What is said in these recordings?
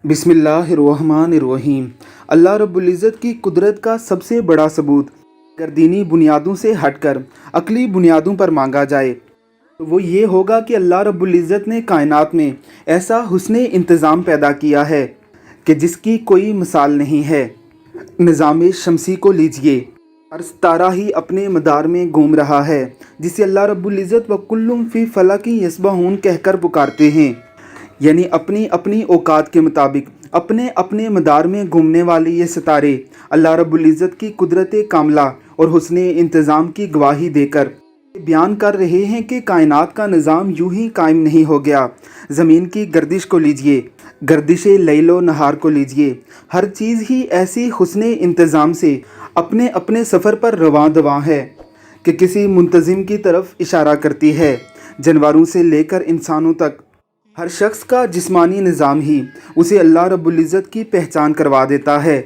बिस्मिल्लाहिर्रहमानिर्रहीम। अल्लाह रब्बुल इज़्ज़त की कुदरत का सबसे बड़ा सबूत अगर दीनी बुनियादों से हटकर अक़ली बुनियादों पर मांगा जाए तो वो ये होगा कि अल्लाह रब्बुल इज़्ज़त ने कायनात में ऐसा हुस्ने इंतज़ाम पैदा किया है कि जिसकी कोई मिसाल नहीं है। निज़ाम शमसी को लीजिए, हर सितारा ही अपने मदार में घूम रहा है, जिसे अल्लाह रब्बुल इज़्ज़त व कुल्लुम फ़ी फ़लकी यस्बहून कहकर पुकारते हैं, यानी अपनी अपनी औकात के मुताबिक अपने अपने मदार में घूमने वाले ये सितारे अल्लाह रब्बुल इज़्ज़त की कुदरत कामला और हुस्ने इंतज़ाम की गवाही देकर बयान कर रहे हैं कि कायनात का निज़ाम यूं ही कायम नहीं हो गया। ज़मीन की गर्दिश को लीजिए, गर्दिश लैलो नहार को लीजिए, हर चीज़ ही ऐसी हुस्ने इंतज़ाम से अपने अपने सफ़र पर रवां दवां है कि किसी मुंतज़िम की तरफ इशारा करती है। जानवरों से लेकर इंसानों तक हर शख्स का जिस्मानी निज़ाम ही उसे अल्लाह रब्बुल इज़्ज़त की पहचान करवा देता है।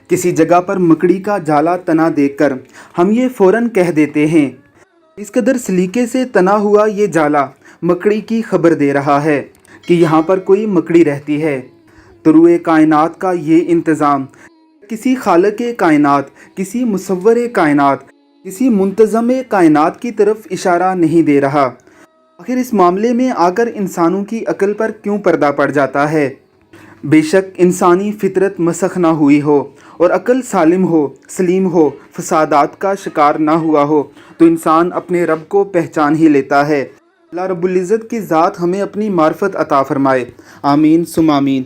किसी जगह पर मकड़ी का जाला तना देखकर हम ये फ़ौरन कह देते हैं, इस कदर सलीके से तना हुआ ये जाला मकड़ी की खबर दे रहा है कि यहाँ पर कोई मकड़ी रहती है। तुरुए कायनात का ये इंतज़ाम किसी खालिक कायनात, किसी मुसव्वर कायनात, किसी मुंतज़म कायनात की तरफ इशारा नहीं दे रहा। आखिर इस मामले में आकर इंसानों की अक्ल पर क्यों पर्दा पड़ जाता है? बेशक इंसानी फितरत मसख ना हुई हो और अक्ल सलीम हो, फसादात का शिकार ना हुआ हो तो इंसान अपने रब को पहचान ही लेता है। अल्लाह रब्बुल इज़्ज़त की ज़ात हमें अपनी मार्फत अता फ़रमाए। आमीन सुम आमीन।